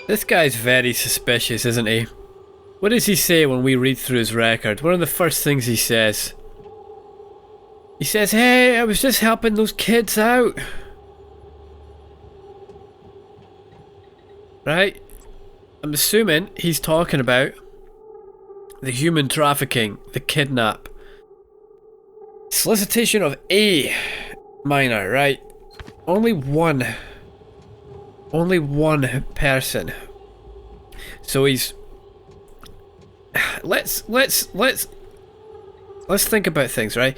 This guy's very suspicious, isn't he? What does he say when we read through his record? One of the first things he says. He says, hey, I was just helping those kids out. Right? I'm assuming he's talking about the human trafficking, the kidnap. Solicitation of a minor, right? Only one person. So he's let's think about things, right?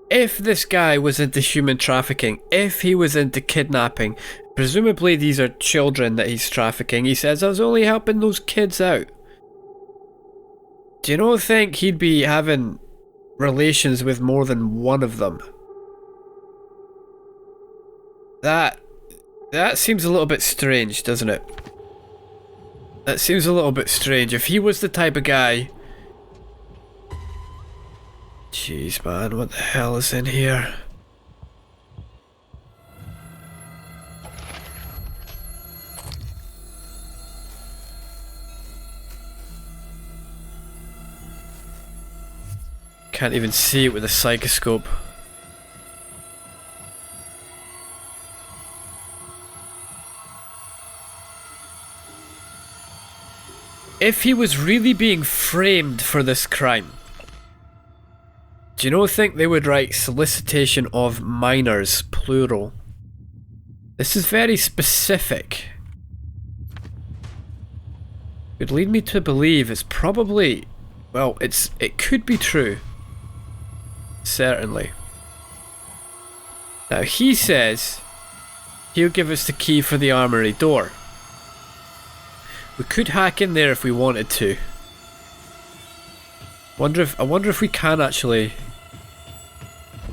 If this guy was into human trafficking, if he was into kidnapping, presumably these are children that he's trafficking. He says, I was only helping those kids out. Do you not think he'd be having relations with more than one of them? That seems a little bit strange, doesn't it? That seems a little bit strange. If he was the type of guy... Jeez, man, what the hell is in here? Can't even see it with a psychoscope. If he was really being framed for this crime, do you think they would write solicitation of minors, plural? This is very specific. It would lead me to believe it's probably, well, it could be true. Certainly. Now he says he'll give us the key for the armory door. We could hack in there if we wanted to. I wonder if we can actually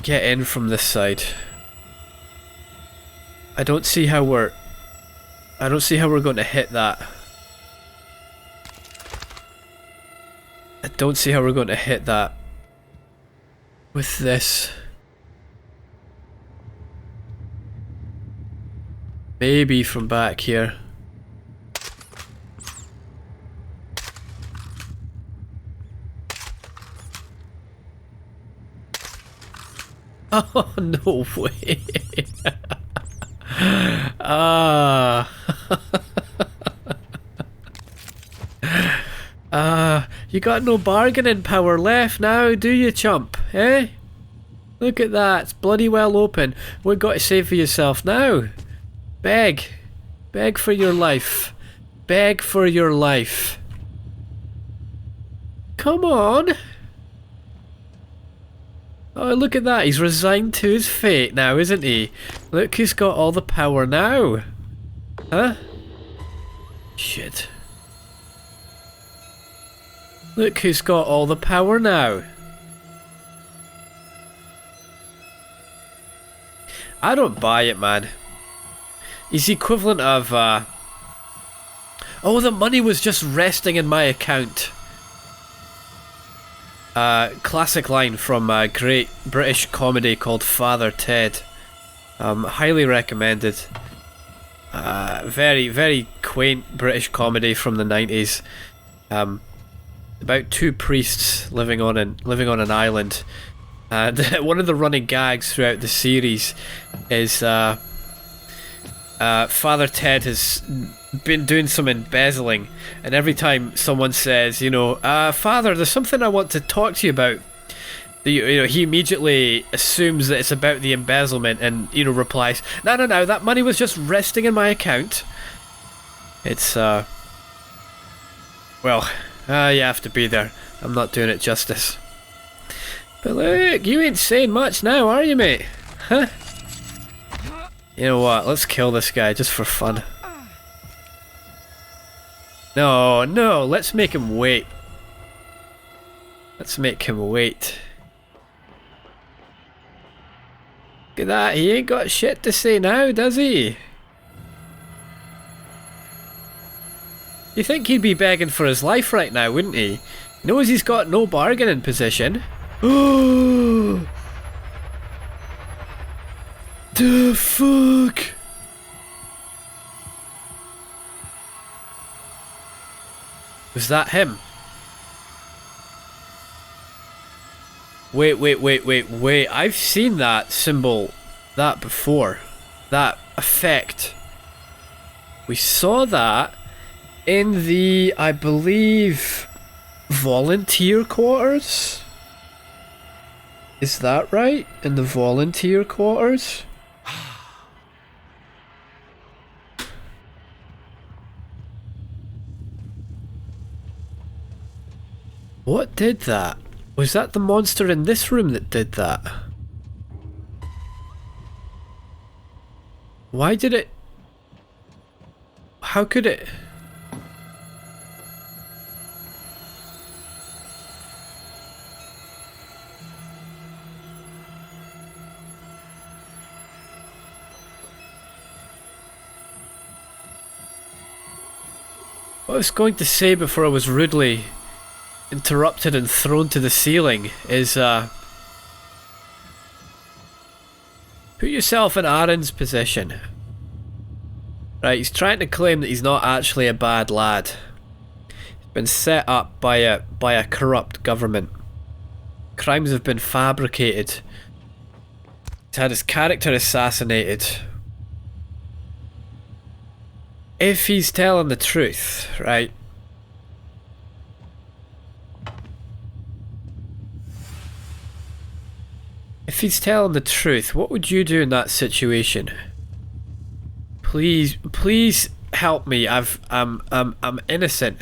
get in from this side. I don't see how we're going to hit that. I don't see how we're going to hit that with this. Maybe from back here. Oh, no way. You got no bargaining power left now, do you, chump? Eh? Look at that, it's bloody well open. What got to say for yourself now? Beg. Beg for your life. Beg for your life. Come on. Oh, look at that. He's resigned to his fate now, isn't he? Look who's got all the power now. Huh? Shit. Look who's got all the power now. I don't buy it, man. He's the equivalent of, oh, the money was just resting in my account. Classic line from a great British comedy called Father Ted. Highly recommended. Very, very quaint British comedy from the 90s. About two priests living on an island. And one of the running gags throughout the series is Father Ted has been doing some embezzling, and every time someone says, Father, there's something I want to talk to you about, he immediately assumes that it's about the embezzlement and replies, no, that money was just resting in my account. It's well, you have to be there. I'm not doing it justice. But look, you ain't saying much now, are you, mate? Huh? You know what, let's kill this guy just for fun. No, let's make him wait. Let's make him wait. Look at that, he ain't got shit to say now, does he? You think he'd be begging for his life right now, wouldn't he? He knows he's got no bargaining position. Oh! The fuck? Was that him? Wait. I've seen that symbol, that before. That effect. We saw that in the, I believe, volunteer quarters? Is that right? In the volunteer quarters? What did that? Was that the monster in this room that did that? Why did it... How could it... What I was going to say before I was rudely interrupted and thrown to the ceiling is, put yourself in Aaron's position. Right, he's trying to claim that he's not actually a bad lad. He's been set up by a corrupt government. Crimes have been fabricated. He's had his character assassinated. If he's telling the truth, right? If he's telling the truth, what would you do in that situation? Please help me. I'm innocent.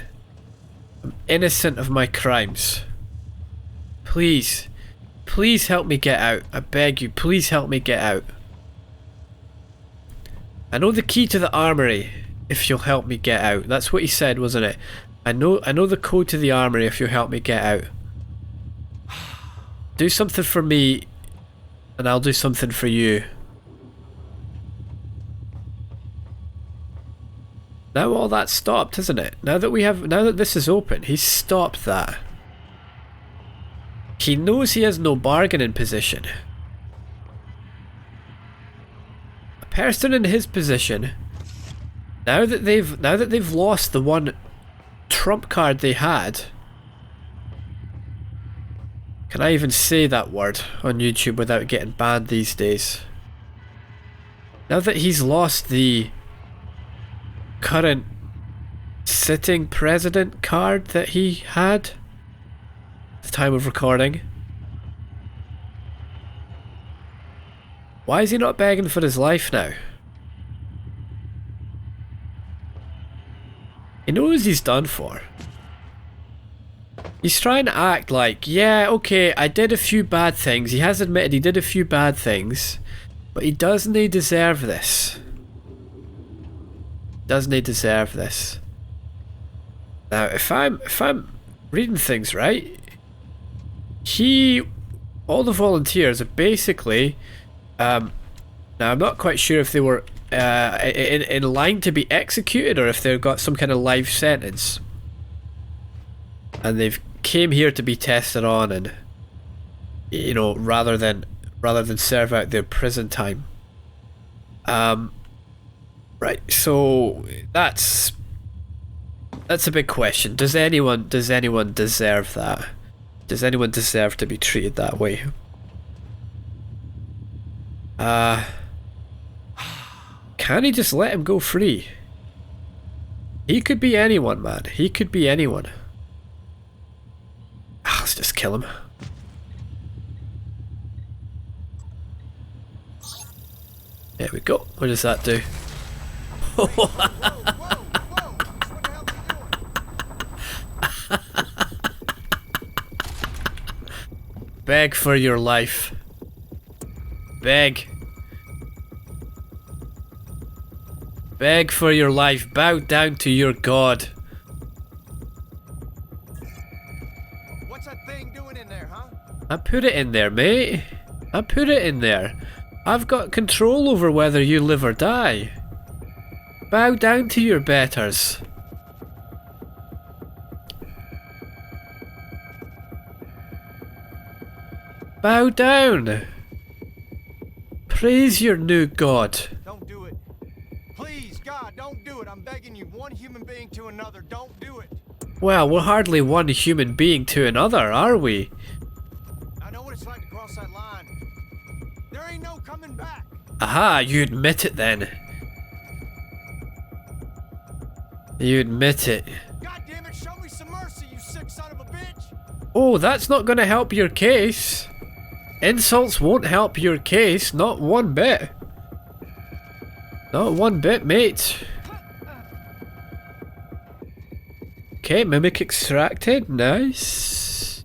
I'm innocent of my crimes. Please help me get out. I beg you, please help me get out. I know the key to the armory if you'll help me get out. That's what he said, wasn't it? I know the code to the armory if you'll help me get out. Do something for me and I'll do something for you. Now all that's stopped, isn't it? Now that this is open, he's stopped that. He knows he has no bargaining position. A person in his position, now that they've lost the one trump card they had. Can I even say that word on YouTube without getting banned these days? Now that he's lost the current sitting president card that he had at the time of recording, why is he not begging for his life now? He knows he's done for. He's trying to act like, yeah, okay, I did a few bad things. He has admitted he did a few bad things, but he doesn't deserve this. Doesn't he deserve this? Now, if I'm reading things right, all the volunteers are basically, now I'm not quite sure if they were in line to be executed or if they've got some kind of life sentence, and they've came here to be tested on, and you know, rather than serve out their prison time. Right, so that's a big question. Does anyone deserve that? Does anyone deserve to be treated that way? Can he just let him go free? He could be anyone, man. He could be anyone. Let's just kill him. There we go. What does that do? Beg for your life. Beg. Beg for your life. Bow down to your god. What's that thing doing in there, huh? I put it in there, mate. I put it in there. I've got control over whether you live or die. Bow down to your betters. Bow down. Praise your new god. Don't do it. Please, God, don't do it. I'm begging you. One human being to another. Don't do it. Well, we're hardly one human being to another, are we? I know what it's like to cross that line. There ain't no coming back. Aha, you admit it then. You admit it. God damn it, show me some mercy, you sick son of a bitch. Oh, that's not going to help your case. Insults won't help your case, not one bit. Not one bit, mate. Okay, mimic extracted, nice.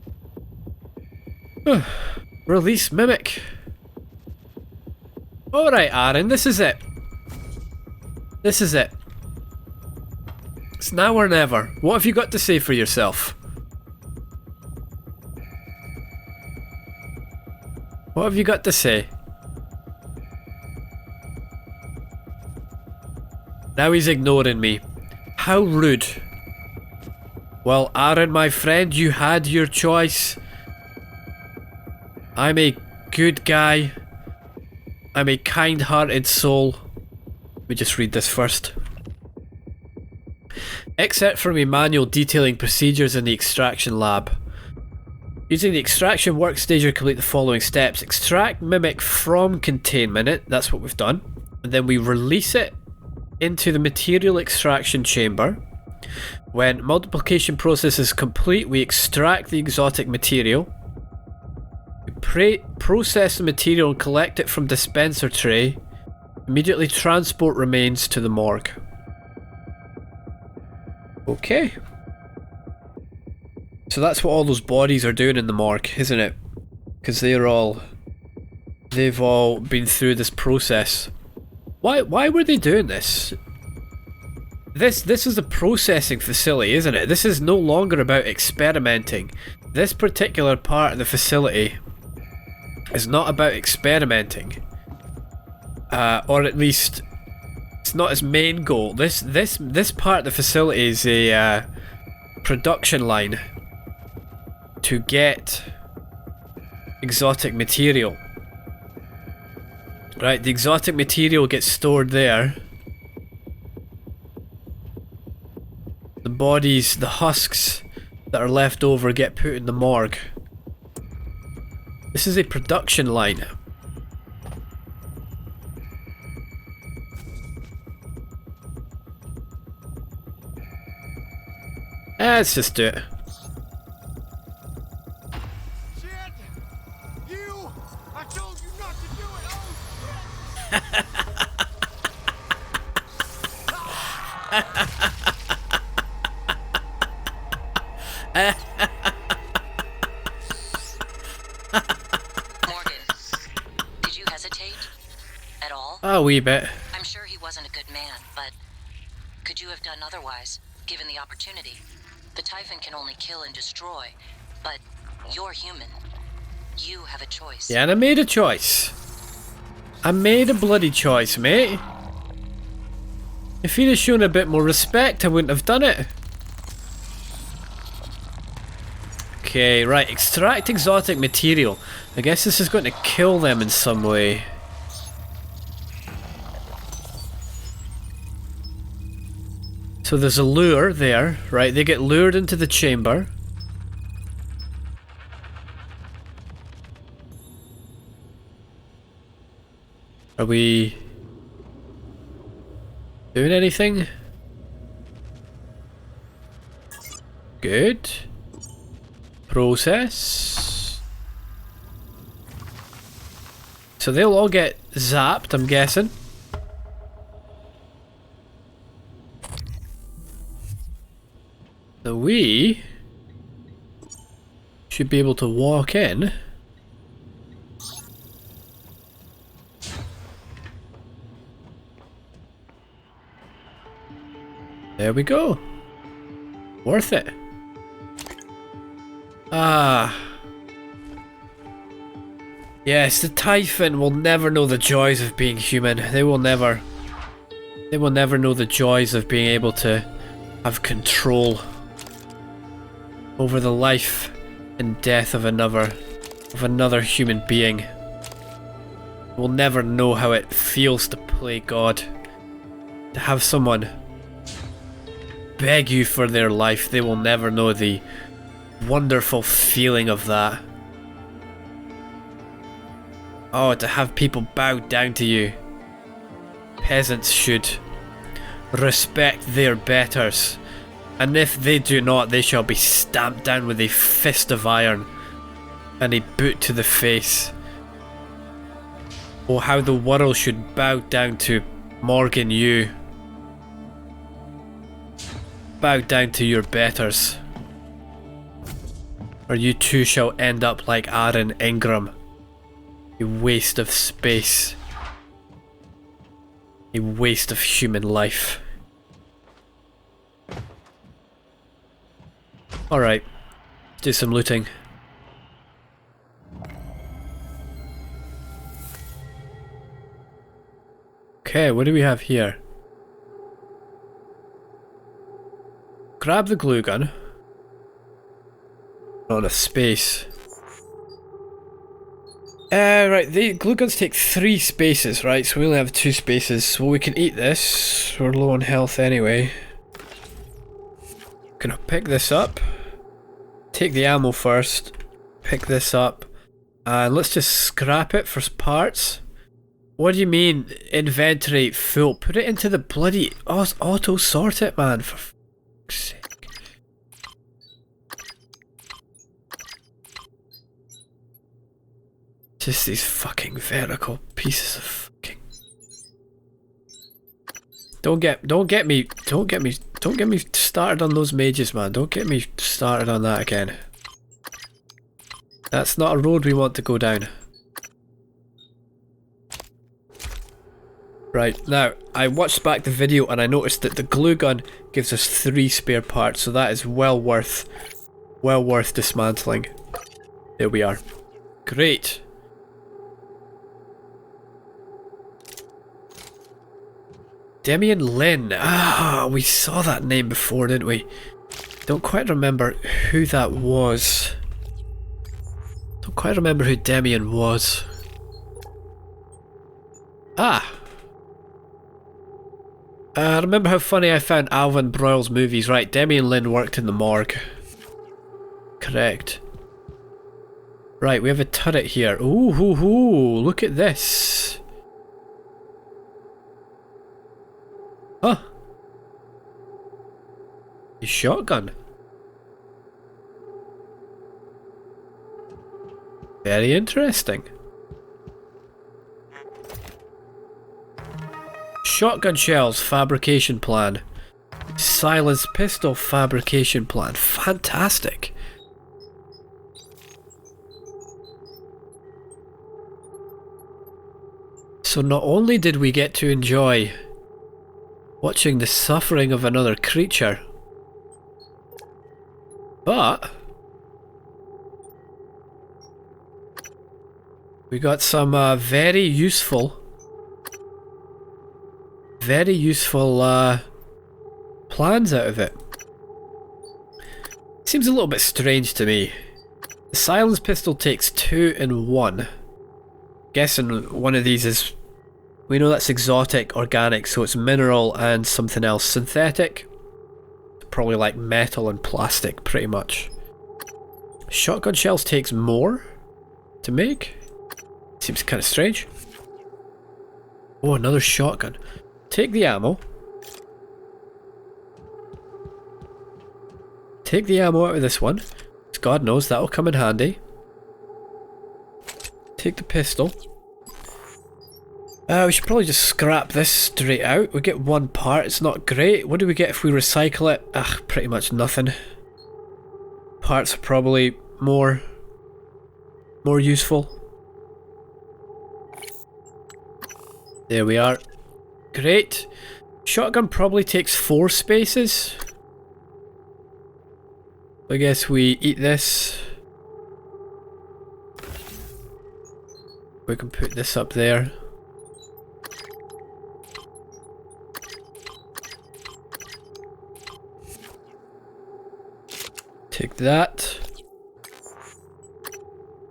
Release mimic. Alright, Aaron, this is it. This is it. It's now or never. What have you got to say for yourself? What have you got to say? Now he's ignoring me. How rude. Well, Aaron, my friend, you had your choice. I'm a good guy. I'm a kind-hearted soul. Let me just read this first. Excerpt from a manual detailing procedures in the extraction lab. Using the extraction workstation, complete the following steps. Extract mimic from containment. That's what we've done. And then we release it into the material extraction chamber. When multiplication process is complete, we extract the exotic material. We process the material and collect it from dispenser tray. Immediately transport remains to the morgue. Okay. So that's what all those bodies are doing in the morgue, isn't it? Because they've all been through this process. Why were they doing this? This is a processing facility, isn't it? This is no longer about experimenting. This particular part of the facility is not about experimenting. Or at least it's not its main goal. This part of the facility is a production line to get exotic material. Right, the exotic material gets stored there. The bodies, the husks that are left over get put in the morgue. This is a production line. Let's just do it. Shit! You! I told you not to do it! Oh, Morgan, did you hesitate? At all? A wee bit. I'm sure he wasn't a good man, but could you have done otherwise, given the opportunity? The Typhon can only kill and destroy, but you're human. You have a choice. Yeah, and I made a choice. I made a bloody choice, mate. If he'd have shown a bit more respect, I wouldn't have done it. Okay, right, extract exotic material. I guess this is going to kill them in some way. So there's a lure there, right? They get lured into the chamber. Are we doing anything? Good. Process. So they'll all get zapped, I'm guessing. So we should be able to walk in. There we go. Worth it. Ah. Yes, the Typhon will never know the joys of being human. They will never know the joys of being able to have control over the life and death of another human being. We'll never know how it feels to play God. To have someone beg you for their life, they will never know the wonderful feeling of that. Oh, to have people bow down to you. Peasants should respect their betters, and if they do not, they shall be stamped down with a fist of iron and a boot to the face. Oh, how the world should bow down to Morgan you. Bow down to your betters, or you too shall end up like Aaron Ingram. A waste of space. A waste of human life. Alright, do some looting. Okay, what do we have here? Grab the glue gun. Not enough space. Right, the glue guns take 3 spaces, right? So we only have 2 spaces. Well, we can eat this. We're low on health anyway. Gonna pick this up. Take the ammo first. Pick this up. And let's just scrap it for parts. What do you mean, inventory full? Put it into the bloody auto sort it, man, for fuck's sake. Just these fucking vertical pieces of fucking. Don't get me started on those mages, man. Don't get me started on that again. That's not a road we want to go down. Right, now, I watched back the video and I noticed that the glue gun gives us 3 spare parts, so that is well worth dismantling. There we are. Great. Damian Lynn. Ah, we saw that name before, didn't we? Don't quite remember who that was. Don't quite remember who Damian was. Ah. I remember how funny I found Alvin Broyle's movies. Right, Damian Lynn worked in the morgue. Correct. Right, we have a turret here. Ooh, hoo, hoo, look at this. Huh. A shotgun. Very interesting. Shotgun shells fabrication plan. Silenced pistol fabrication plan. Fantastic. So not only did we get to enjoy watching the suffering of another creature, but we got some very useful plans out of it. Seems a little bit strange to me. The silence pistol takes 2 in 1. Guessing one of these is, we know that's exotic, organic, so it's mineral and something else synthetic. Probably like metal and plastic, pretty much. Shotgun shells takes more to make. Seems kind of strange. Oh, another shotgun. Take the ammo. Take the ammo out of this one. God knows that'll come in handy. Take the pistol. We should probably just scrap this straight out. We get 1 part, it's not great. What do we get if we recycle it? Ugh, pretty much nothing. Parts are probably more useful. There we are. Great. Shotgun probably takes 4 spaces. I guess we eat this. We can put this up there. Take that.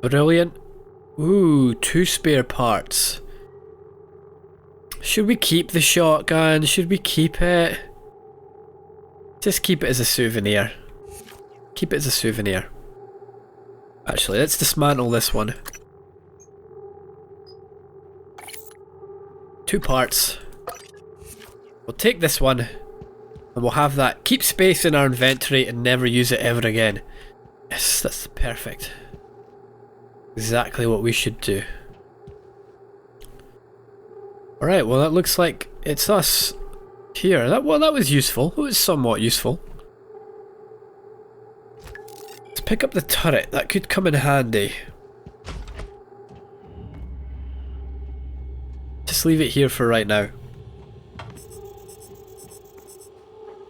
Brilliant. Ooh, 2 spare parts. Should we keep the shotgun? Should we keep it? Just keep it as a souvenir. Keep it as a souvenir. Actually, let's dismantle this one. 2 parts. We'll take this one and we'll have that. Keep space in our inventory and never use it ever again. Yes, that's perfect. Exactly what we should do. Alright, well that looks like it's us here. That was useful. It was somewhat useful. Let's pick up the turret. That could come in handy. Just leave it here for right now.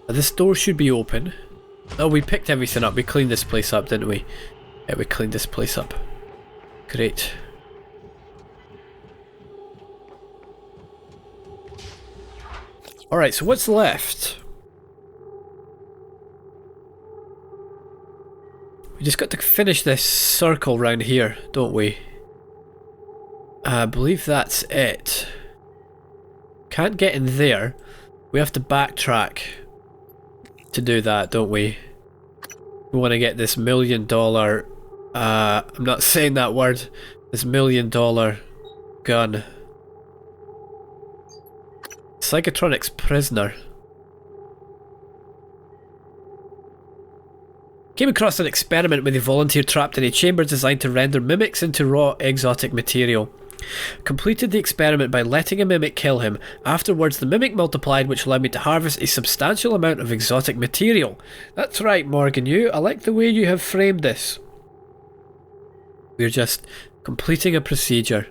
This door should be open. Oh, we picked everything up. We cleaned this place up, didn't we? Yeah, we cleaned this place up. Great. Alright, so what's left? We just got to finish this circle round here, don't we? I believe that's it. Can't get in there. We have to backtrack to do that, don't we? We want to get this $1 million... I'm not saying that word. This $1 million gun. Psychotronics prisoner. Came across an experiment with a volunteer trapped in a chamber designed to render mimics into raw exotic material. Completed the experiment by letting a mimic kill him. Afterwards, the mimic multiplied, which allowed me to harvest a substantial amount of exotic material. That's right, Morgan, I like the way you have framed this. We're just completing a procedure.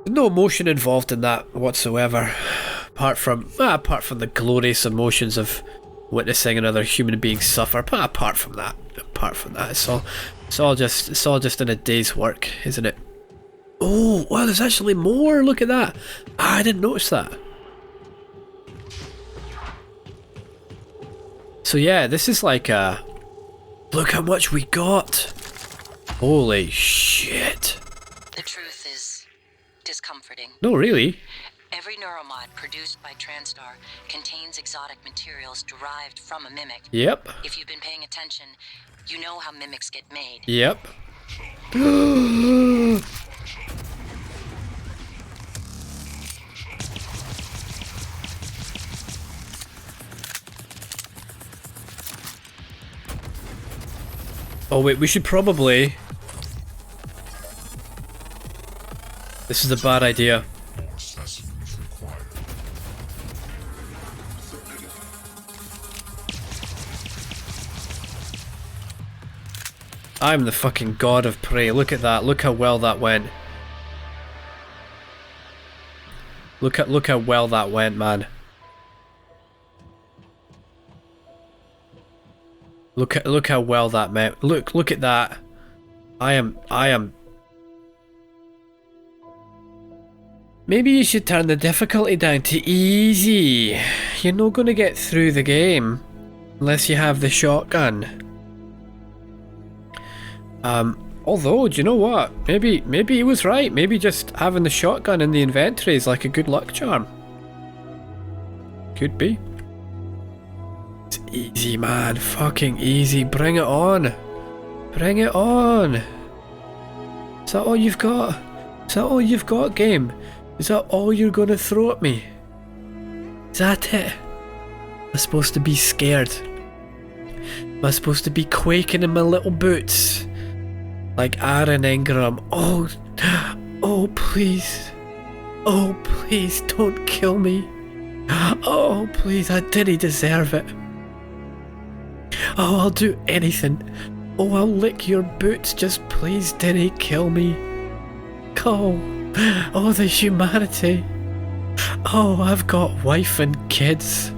There's no emotion involved in that whatsoever. Apart from the glorious emotions of witnessing another human being suffer. But apart from that, it's all just in a day's work, isn't it? Oh, wow, there's actually more. Look at that. I didn't notice that. So yeah, this is like a... Look how much we got. Holy shit. The truth is discomforting. No, really? Every neuromod produced by TranStar contains exotic materials derived from a mimic. Yep. If you've been paying attention, you know how mimics get made. Yep. Oh wait, we should probably... This is a bad idea. I'm the fucking god of prey. Look at that. Look how well that went. Look how well that went, man. Look how well that went. Look at that. I am. Maybe you should turn the difficulty down to easy. You're not gonna get through the game unless you have the shotgun. Although, do you know what? Maybe he was right. Maybe just having the shotgun in the inventory is like a good luck charm. Could be. It's easy, man. Fucking easy. Bring it on. Bring it on. Is that all you've got? Is that all you've got, game? Is that all you're gonna throw at me? Is that it? Am I supposed to be scared? Am I supposed to be quaking in my little boots? Like Aaron Ingram. Oh please. Oh please, don't kill me. Oh please, I didn't deserve it. Oh, I'll do anything. Oh, I'll lick your boots, just please didn't kill me. Oh, the humanity. Oh, I've got wife and kids.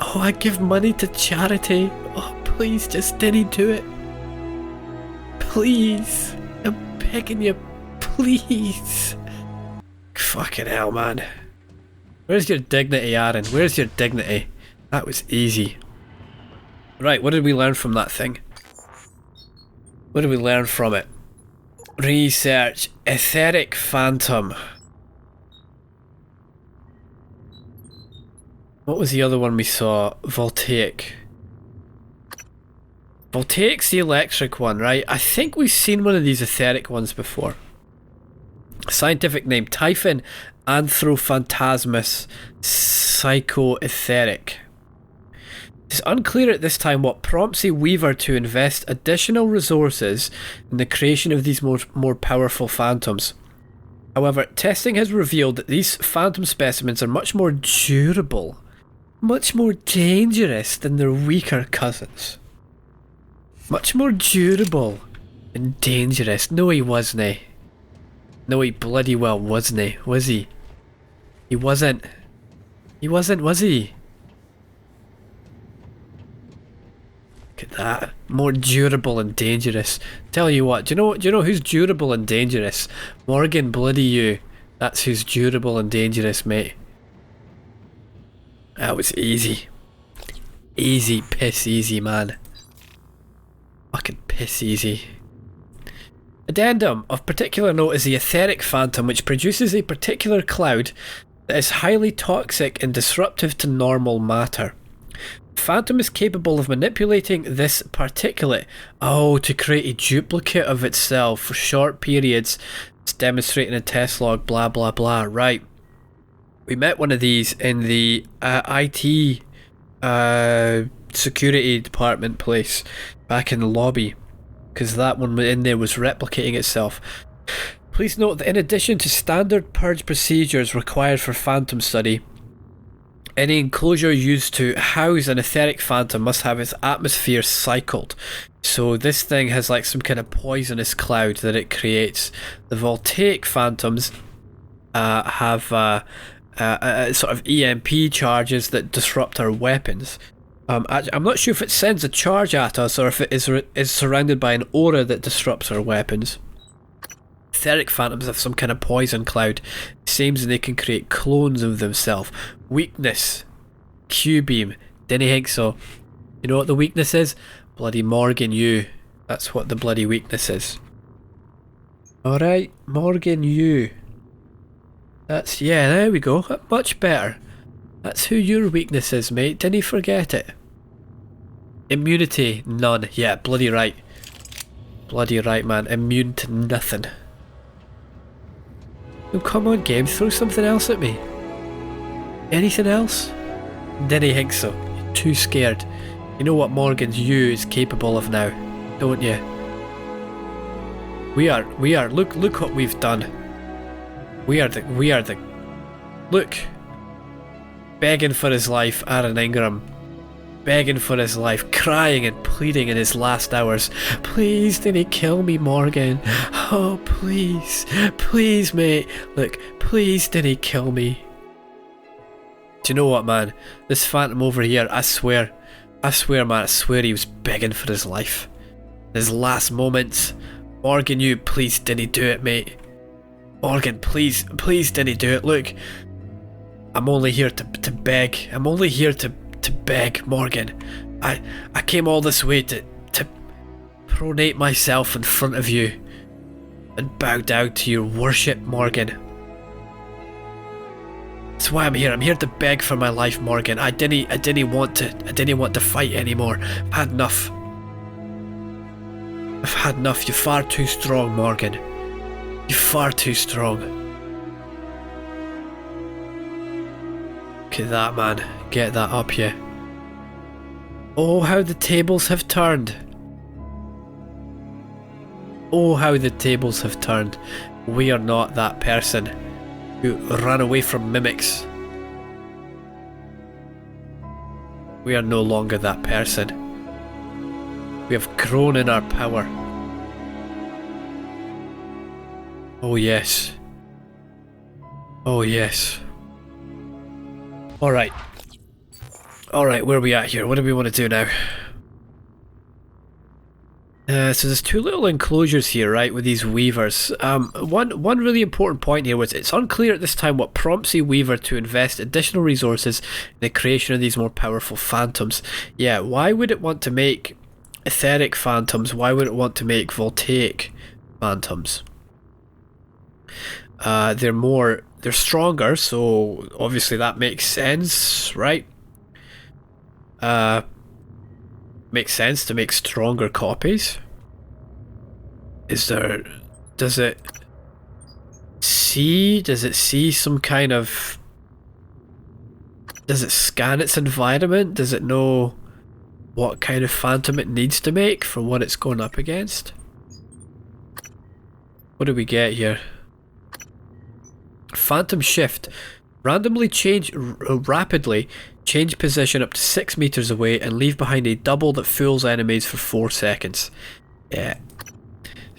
Oh, I give money to charity. Oh, please, just didn't do it. Please. I'm begging you, please. Fucking hell, man. Where's your dignity, Aaron? Where's your dignity? That was easy. Right, what did we learn from that thing? What did we learn from it? Research. Etheric Phantom. What was the other one we saw? Voltaic. Voltaic's the electric one, right? I think we've seen one of these etheric ones before. Scientific name, Typhon Anthrophantasmus Psychoetheric. It's unclear at this time what prompts a weaver to invest additional resources in the creation of these more powerful phantoms. However, testing has revealed that these phantom specimens are much more durable, much more dangerous than their weaker cousins. Much more durable and dangerous. No, he wasn't. No, he bloody well wasn't. Was he? He wasn't. He wasn't, was he? Look at that. More durable and dangerous. Tell you what, do you know who's durable and dangerous? Morgan bloody you. That's who's durable and dangerous, mate. That was easy. Easy, piss easy, man. Fucking piss easy. Addendum of particular note is the etheric phantom, which produces a particular cloud that is highly toxic and disruptive to normal matter. The phantom is capable of manipulating this particulate, to create a duplicate of itself for short periods. It's demonstrating a test log, blah blah blah. Right. We met one of these in the IT security department place back in the lobby, because that one in there was replicating itself. Please note that in addition to standard purge procedures required for phantom study, any enclosure used to house an etheric phantom must have its atmosphere cycled. So this thing has like some kind of poisonous cloud that it creates. The voltaic phantoms have sort of EMP charges that disrupt our weapons. I'm not sure if it sends a charge at us or if it is surrounded by an aura that disrupts our weapons. Etheric phantoms have some kind of poison cloud. It seems they can create clones of themselves. Weakness. Q-beam. Didn't think so. You know what the weakness is? Bloody Morgan you. That's what the bloody weakness is. Alright, Morgan you. That's, yeah, there we go. Much better. That's who your weakness is, mate. Didn't he forget it? Immunity, none. Yeah, bloody right. Bloody right, man. Immune to nothing. Oh, come on, game. Throw something else at me. Anything else? Didn't think so. You're too scared. You know what Morgan's you is capable of now, don't you? We are. Look what we've done. We are the. Look. Begging for his life, Aaron Ingram. Begging for his life, crying and pleading in his last hours. Please, didn't kill me, Morgan. Oh, please. Please, mate. Look, please, didn't kill me. Do you know what, man? This phantom over here, I swear, man, I swear he was begging for his life. His last moments. Morgan, you, please, didn't do it, mate. Morgan, please, didn't do it. Look, I'm only here to beg. I'm only here to beg, Morgan. I came all this way to pronate myself in front of you and bow down to your worship, Morgan. That's why I'm here. I'm here to beg for my life, Morgan. I didn't want to fight anymore. I've had enough. You're far too strong, Morgan. You're far too strong. Look at that, man. Get that up here. Oh, how the tables have turned. Oh, how the tables have turned. We are not that person who ran away from mimics. We are no longer that person. We have grown in our power. Oh yes. Oh yes. Alright. Alright, where are we at here? What do we want to do now? So there's two little enclosures here, right, with these weavers. One really important point here was it's unclear at this time what prompts a weaver to invest additional resources in the creation of these more powerful phantoms. Yeah, why would it want to make etheric phantoms? Why would it want to make voltaic phantoms? They're stronger, so obviously that makes sense, right? Makes sense to make stronger copies. Does it see some kind of... Does it scan its environment? Does it know what kind of phantom it needs to make for what it's going up against? What do we get here? Phantom shift. Rapidly change position up to 6 meters away and leave behind a double that fools enemies for 4 seconds. Yeah.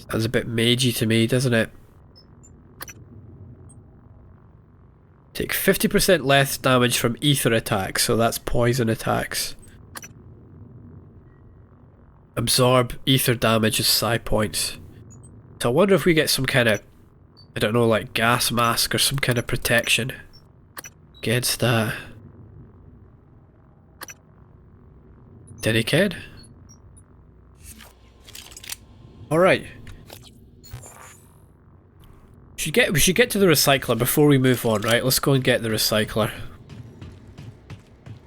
Sounds a bit magey to me, doesn't it? Take 50% less damage from ether attacks, so that's poison attacks. Absorb ether damage as psi points. So I wonder if we get some kind of, I don't know, like gas mask or some kind of protection against that. Denny kid. Alright. We should get to the recycler before we move on, right? Let's go and get the recycler.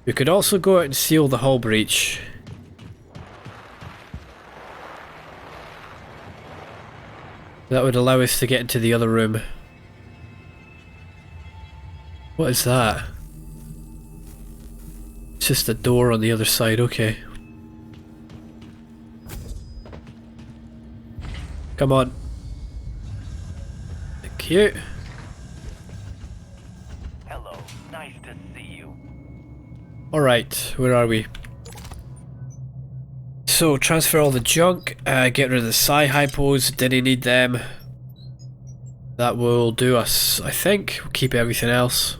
We could also go out and seal the hull breach. That would allow us to get into the other room. What is that? It's just a door on the other side, okay. Come on. Thank you. Hello, nice to see you. Alright, where are we? So, transfer all the junk, get rid of the psi hypos, did he need them? That will do us, I think. We'll keep everything else.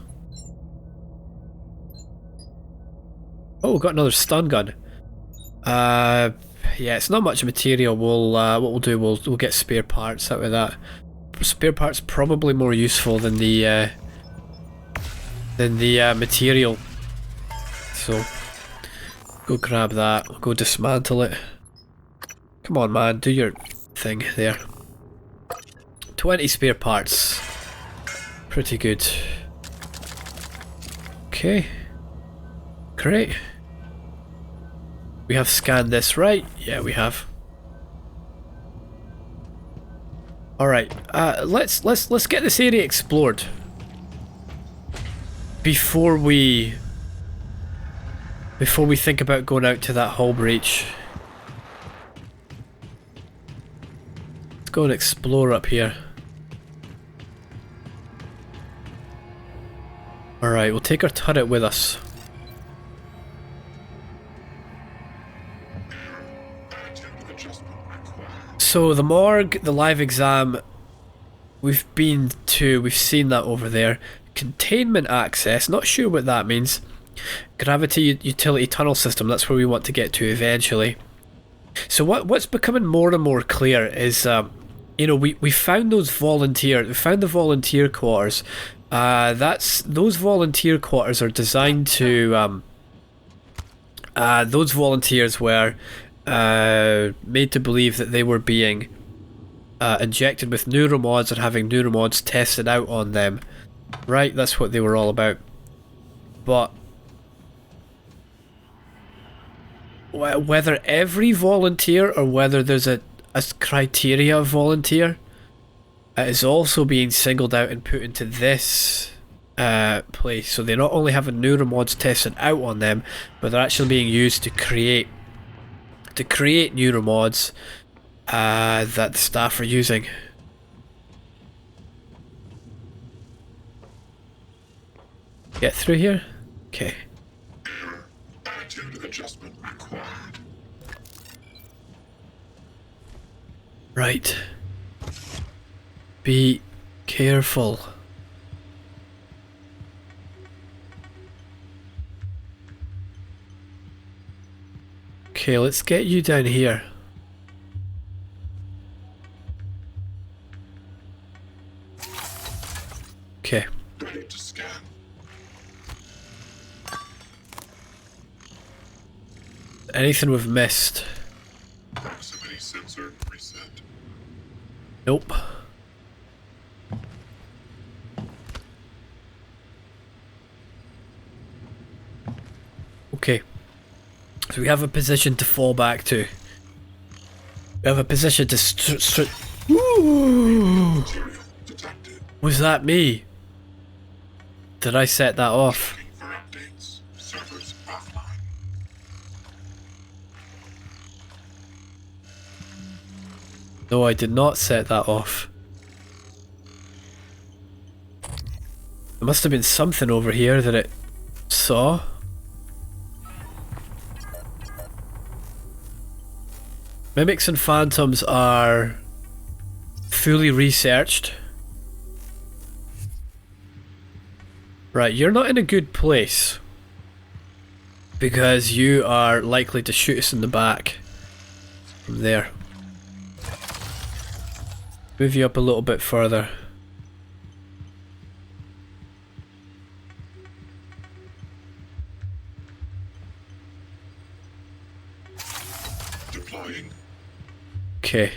Oh, we've got another stun gun. Yeah, it's not much material. We'll what we'll do, we'll get spare parts out of that. Spare parts probably more useful than the material. So go grab that. We'll go dismantle it. Come on, man, do your thing there. 20 spare parts. Pretty good. Okay. Great. We have scanned this, right? Yeah, we have. Alright, let's get this area explored before we think about going out to that hull breach. Let's go and explore up here. Alright, we'll take our turret with us. So the morgue, the live exam, we've seen that over there. Containment access, not sure what that means. Gravity utility tunnel system, that's where we want to get to eventually. So what's becoming more and more clear is, you know, we found the volunteer quarters. Those volunteer quarters are designed to, those volunteers were made to believe that they were being injected with neuromods and having neuromods tested out on them. Right, that's what they were all about. But whether every volunteer or whether there's a criteria of volunteer is also being singled out and put into this place. So they're not only having neuromods tested out on them, but they're actually being used to create neuromods that the staff are using. Get through here? Okay. Attitude adjustment required. Right. Be careful. Okay, let's get you down here. Okay. Ready to scan. Anything we've missed? Proximity sensor reset. Nope. Okay. So we have a position to fall back to. We have a position to Ooh! Material detected. Was that me? Did I set that off? Looking for updates. Servers offline. No, I did not set that off. There must have been something over here that it saw. Mimics and phantoms are fully researched. Right, you're not in a good place. Because you are likely to shoot us in the back. From there. Move you up a little bit further. Deploying. Okay.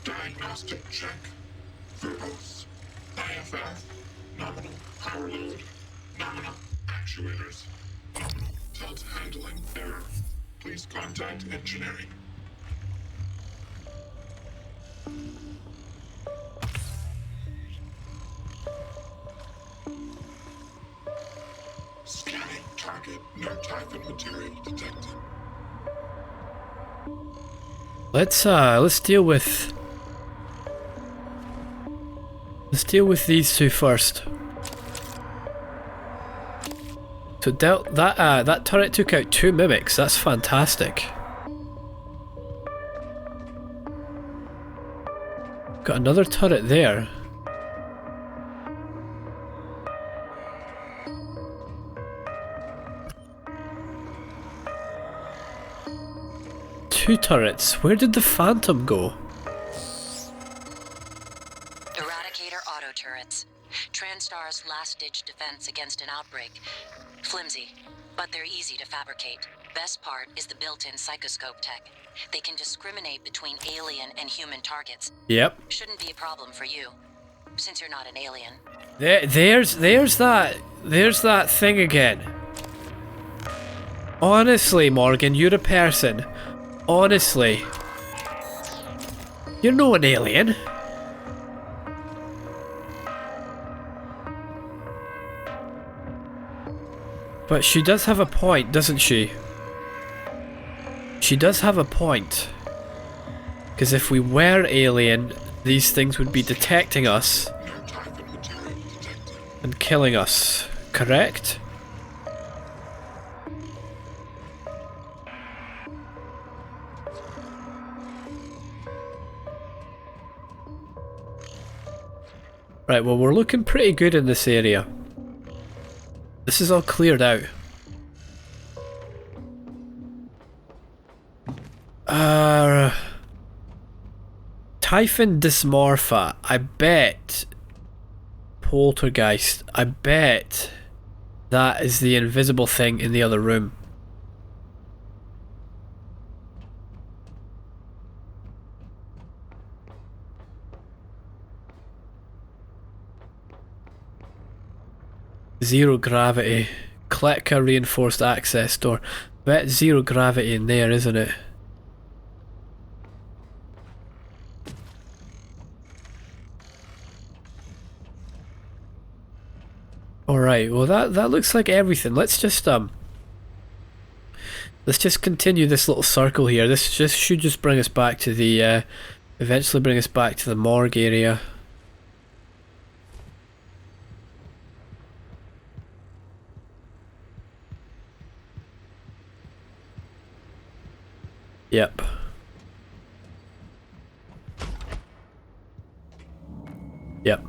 Diagnostic check. Verbose. IFF. Nominal power load. Nominal actuators. Nominal tilt handling error. Please contact engineering. Scanning target. No type of material detected. Let's deal with these two first. So that turret took out 2 mimics. That's fantastic. Got another turret there. Two turrets. Where did the Phantom go? Eradicator auto turrets. Transtar's last-ditch defense against an outbreak. Flimsy, but they're easy to fabricate. Best part is the built-in psychoscope tech. They can discriminate between alien and human targets. Yep. Shouldn't be a problem for you, since you're not an alien. There's that thing again. Honestly, Morgan, you're a person. Honestly. You're no an alien. But she does have a point, doesn't she? She does have a point. Because if we were alien, these things would be detecting us No type of material detected. and killing us, correct? Right, well, we're looking pretty good in this area. This is all cleared out. Typhon Dysmorpha. I bet. Poltergeist. I bet that is the invisible thing in the other room. Zero gravity. Kletka reinforced access door. Bet zero gravity in there, isn't it? Alright, well that looks like everything. Let's just continue this little circle here. This should just bring us back to the eventually bring us back to the morgue area. Yep. Yep.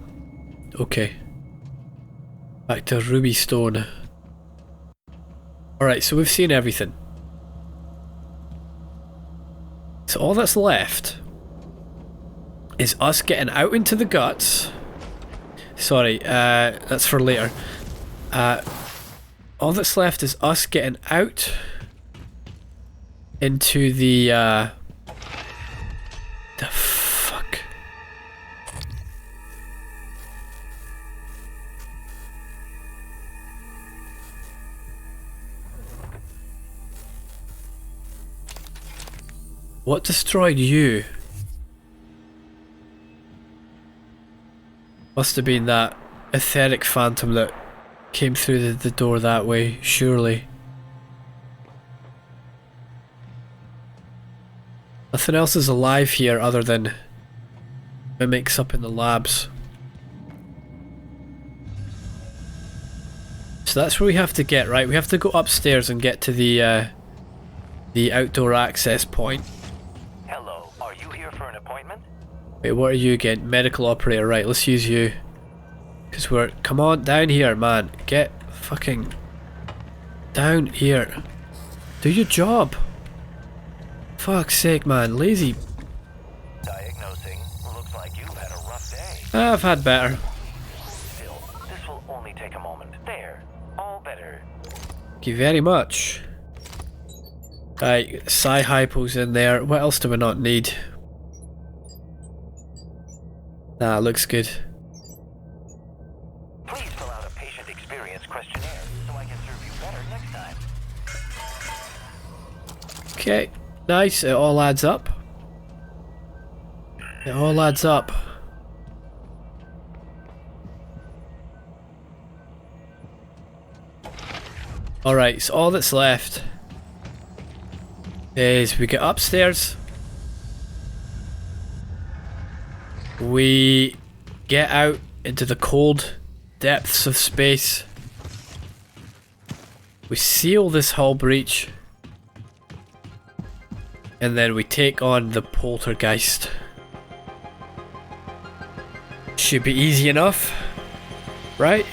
Okay. Back to Ruby Stone. Alright, so we've seen everything. So all that's left is us getting out into the guts. Sorry, that's for later. All that's left is us getting out into the fuck. What destroyed you? Must have been that etheric phantom that came through the door that way, surely. Nothing else is alive here other than mimics up in the labs. So that's where we have to get, right? We have to go upstairs and get to the outdoor access point. Hello, are you here for an appointment? Wait, what are you again? Medical operator, right, let's use you. Because we're... Come on, down here, man. Get fucking... down here. Do your job. Fuck's sake, man. Lazy. Diagnosing. Looks like you've had a rough day. I've had better. Still, this will only take a moment. There. All better. Thank you very much. Right, Psy-Hypo's in there. What else do we not need? Nah, looks good. Please fill out a patient experience questionnaire so I can serve you better next time. Okay, nice. It all adds up. It all adds up. Alright, so all that's left is we get upstairs. We get out into the cold depths of space. We seal this hull breach. And then we take on the poltergeist. Should be easy enough, right?